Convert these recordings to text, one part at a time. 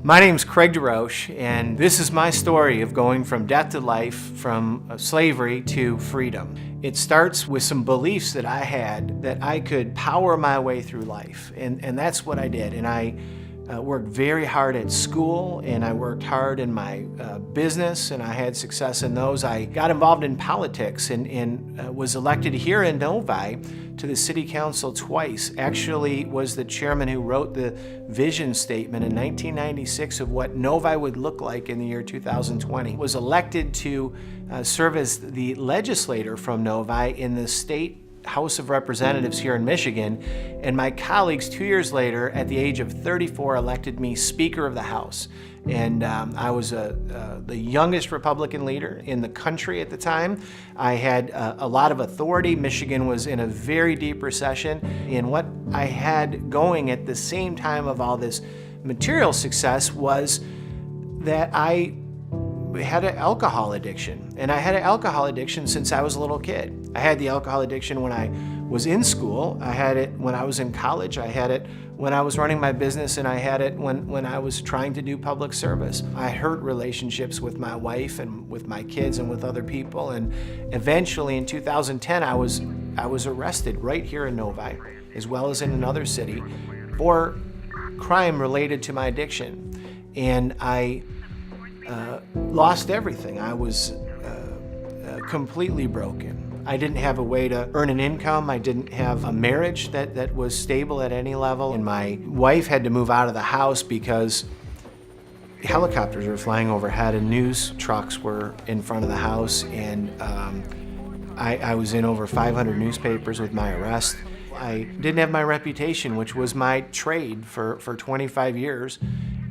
My name's Craig DeRoche, and this is my story of going from death to life, from slavery to freedom. It starts with some beliefs that I had that I could power my way through life, and that's what I did. And I worked very hard at school, and I worked hard in my business, and I had success in those. I got involved in politics and was elected here in Novi to the city council twice. Actually was the chairman who wrote the vision statement in 1996 of what Novi would look like in the year 2020. Was elected to serve as the legislator from Novi in the state House of Representatives here in Michigan, and my colleagues 2 years later, at the age of 34, elected me Speaker of the House. And I was the youngest Republican leader in the country at the time. I had a lot of authority. Michigan was in a very deep recession, and what I had going at the same time of all this material success was that I had an alcohol addiction, and I had an alcohol addiction since I was a little kid. I had the alcohol addiction when I was in school, I had it when I was in college, I had it when I was running my business, and I had it when I was trying to do public service. I hurt relationships with my wife and with my kids and with other people, and eventually in 2010 I was arrested right here in Novi, as well as in another city, for crime related to my addiction. And I lost everything. I was completely broken. I didn't have a way to earn an income. I didn't have a marriage that was stable at any level. And my wife had to move out of the house because helicopters were flying overhead and news trucks were in front of the house. And I was in over 500 newspapers with my arrest. I didn't have my reputation, which was my trade for 25 years.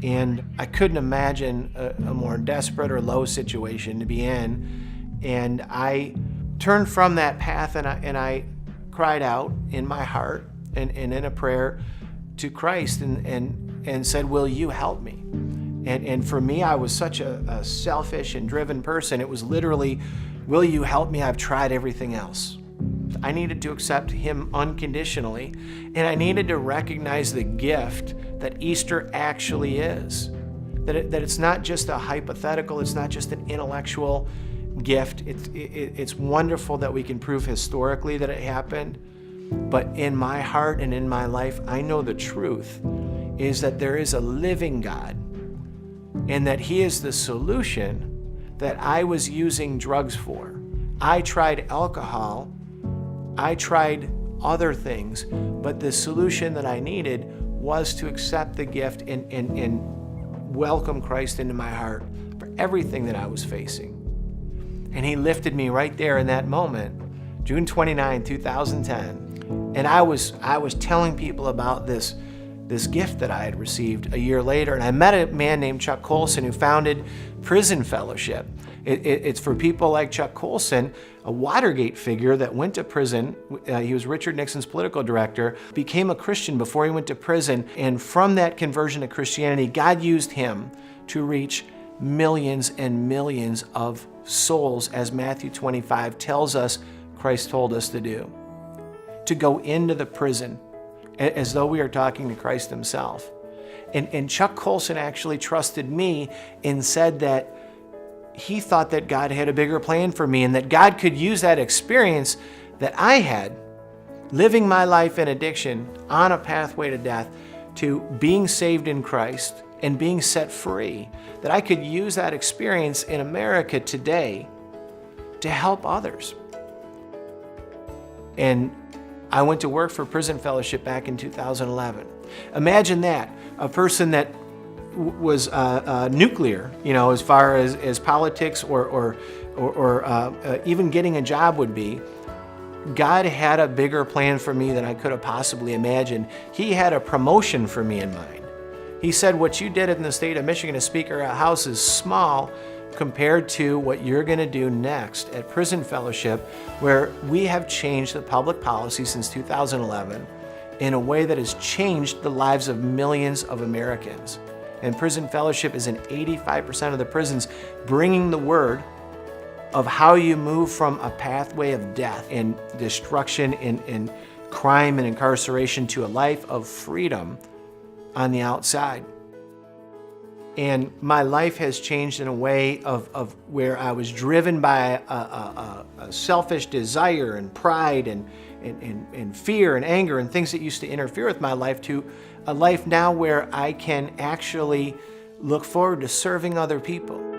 And I couldn't imagine a more desperate or low situation to be in. And I turned from that path, and I cried out in my heart and in a prayer to Christ and said, will you help me? And for me, I was such a selfish and driven person. It was literally, will you help me? I've tried everything else. I needed to accept him unconditionally, and I needed to recognize the gift that Easter actually is. That it's not just a hypothetical, it's not just an intellectual gift. It's wonderful that we can prove historically that it happened, but in my heart and in my life, I know the truth is that there is a living God, and that he is the solution that I was using drugs for. I tried alcohol, I tried other things, but the solution that I needed was to accept the gift and welcome Christ into my heart for everything that I was facing. And he lifted me right there in that moment, June 29, 2010. And I was telling people about this gift that I had received a year later. And I met a man named Chuck Colson who founded Prison Fellowship. It's for people like Chuck Colson, a Watergate figure that went to prison. He was Richard Nixon's political director, became a Christian before he went to prison. And from that conversion to Christianity, God used him to reach millions and millions of souls, as Matthew 25 tells us Christ told us to do. To go into the prison as though we are talking to Christ himself. And Chuck Colson actually trusted me and said that he thought that God had a bigger plan for me, and that God could use that experience that I had, living my life in addiction on a pathway to death, to being saved in Christ and being set free, that I could use that experience in America today to help others. And I went to work for Prison Fellowship back in 2011. Imagine that, a person that was nuclear, as far as politics or even getting a job would be. God had a bigger plan for me than I could have possibly imagined. He had a promotion for me in mind. He said, what you did in the state of Michigan as Speaker of the House is small compared to what you're going to do next at Prison Fellowship, where we have changed the public policy since 2011 in a way that has changed the lives of millions of Americans. And Prison Fellowship is in 85% of the prisons, bringing the word of how you move from a pathway of death and destruction and crime and incarceration to a life of freedom on the outside. And my life has changed in a way of where I was driven by a selfish desire and pride and fear and anger and things that used to interfere with my life, to a life now where I can actually look forward to serving other people.